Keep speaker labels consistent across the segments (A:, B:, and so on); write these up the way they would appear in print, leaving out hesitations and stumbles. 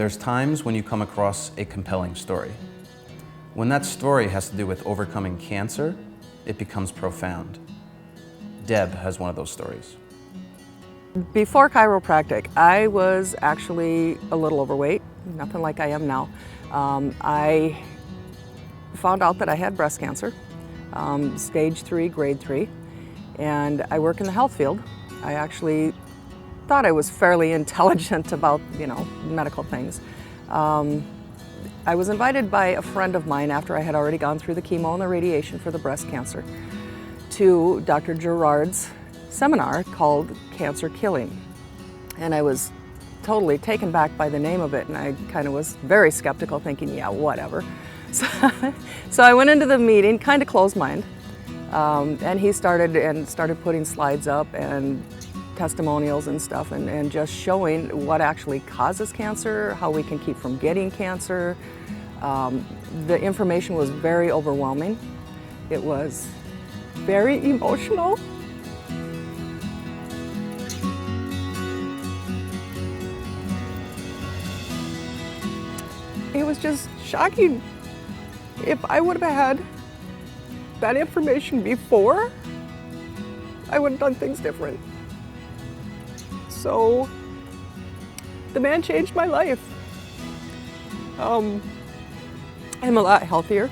A: There's times when you come across a compelling story. When that story has to do with overcoming cancer, it becomes profound. Deb has one of those stories.
B: Before chiropractic, I was actually a little overweight, nothing like I am now. I found out that I had breast cancer, stage 3, grade 3, and I work in the health field. I actually thought I was fairly intelligent about, medical things. I was invited by a friend of mine after I had already gone through the chemo and the radiation for the breast cancer to Dr. Gerard's seminar called Cancer Killing. And I was totally taken back by the name of it, and I kind of was very skeptical, thinking, yeah, whatever. So I went into the meeting, kind of closed-minded, and he started putting slides up and testimonials and stuff, and just showing what actually causes cancer, how we can keep from getting cancer. The information was very overwhelming. It was very emotional. It was just shocking. If I would have had that information before, I would have done things different. So the man changed my life. I'm a lot healthier.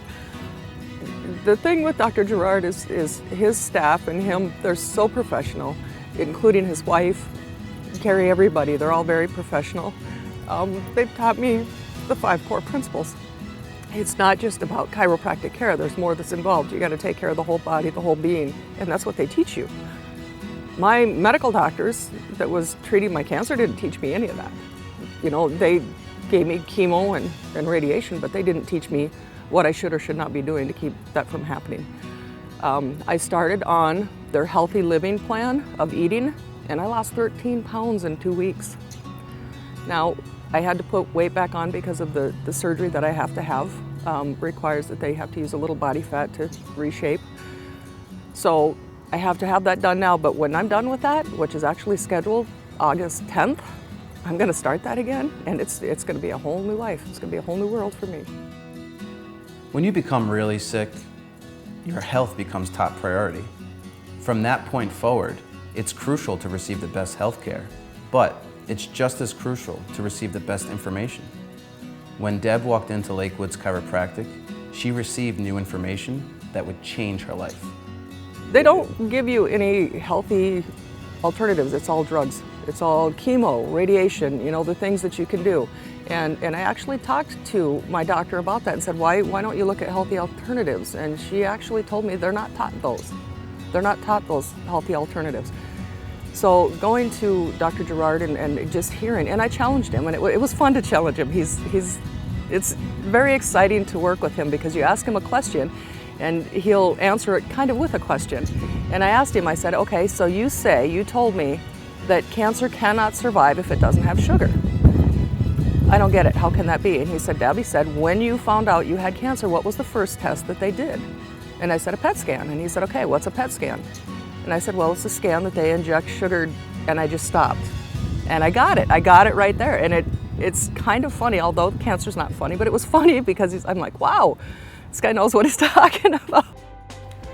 B: The thing with Dr. Gerard is his staff and him, they're so professional, including his wife, Carrie, everybody, they're all very professional. They've taught me the 5 core principles. It's not just about chiropractic care, there's more that's involved. You gotta take care of the whole body, the whole being, and that's what they teach you. My medical doctors that was treating my cancer didn't teach me any of that. They gave me chemo and radiation, but they didn't teach me what I should or should not be doing to keep that from happening. I started on their healthy living plan of eating, and I lost 13 pounds in 2 weeks. Now, I had to put weight back on because of the surgery that I have to have. Requires that they have to use a little body fat to reshape. So I have to have that done now, but when I'm done with that, which is actually scheduled August 10th, I'm gonna start that again, and it's gonna be a whole new life. It's gonna be a whole new world for me.
A: When you become really sick, your health becomes top priority. From that point forward, it's crucial to receive the best health care, but it's just as crucial to receive the best information. When Deb walked into Lakewood's Chiropractic, she received new information that would change her life.
B: They don't give you any healthy alternatives. It's all drugs. It's all chemo, radiation, the things that you can do. And I actually talked to my doctor about that and said, why don't you look at healthy alternatives? And she actually told me they're not taught those. They're not taught those healthy alternatives. So going to Dr. Gerard and just hearing, and I challenged him, and it was fun to challenge him. It's very exciting to work with him because you ask him a question and he'll answer it kind of with a question. And I asked him, I said, okay, so you told me that cancer cannot survive if it doesn't have sugar. I don't get it, how can that be? And he said, Debbie said, when you found out you had cancer, what was the first test that they did? And I said, a PET scan. And he said, okay, what's a PET scan? And I said, well, it's a scan that they inject sugar, and I just stopped. And I got it right there. And it's kind of funny, although cancer's not funny, but it was funny because I'm like, wow, this guy knows what he's talking about.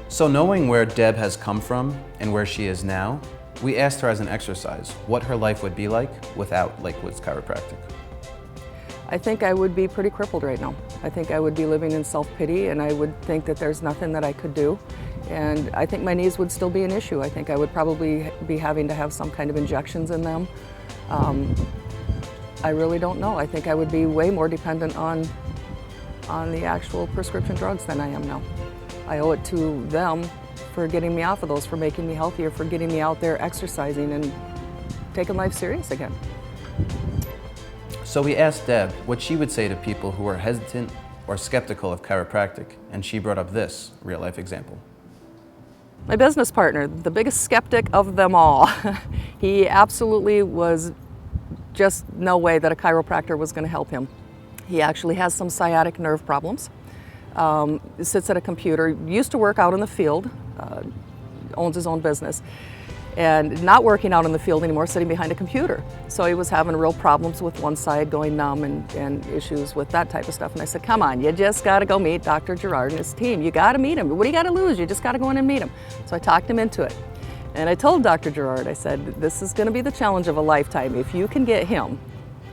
A: So knowing where Deb has come from and where she is now, we asked her as an exercise what her life would be like without Lakewood's Chiropractic.
B: I think I would be pretty crippled right now. I think I would be living in self-pity, and I would think that there's nothing that I could do. And I think my knees would still be an issue. I think I would probably be having to have some kind of injections in them. I really don't know. I think I would be way more dependent on the actual prescription drugs than I am now. I owe it to them for getting me off of those, for making me healthier, for getting me out there exercising and taking life serious again.
A: So we asked Deb what she would say to people who are hesitant or skeptical of chiropractic, and she brought up this real-life example.
B: My business partner, the biggest skeptic of them all. He absolutely was just no way that a chiropractor was going to help him. He actually has some sciatic nerve problems, sits at a computer, used to work out in the field, owns his own business. and not working out in the field anymore, sitting behind a computer. So he was having real problems with one side going numb and issues with that type of stuff. And I said, come on, you just got to go meet Dr. Gerard and his team. You got to meet him. What do you got to lose? You just got to go in and meet him. So I talked him into it. And I told Dr. Gerard, I said, this is going to be the challenge of a lifetime. If you can get him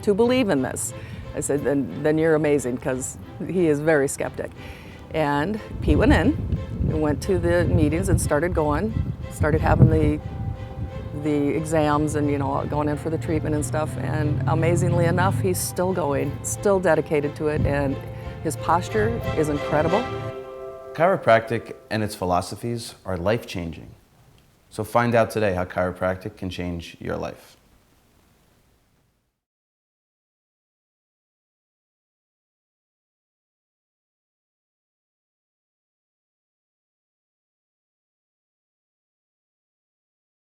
B: to believe in this, I said, then you're amazing, because he is very skeptic. And Pete went in and went to the meetings and started having the exams and, you know, going in for the treatment and stuff. And amazingly enough, he's still going, still dedicated to it, and his posture is incredible.
A: Chiropractic and its philosophies are life-changing. So find out today how chiropractic can change your life.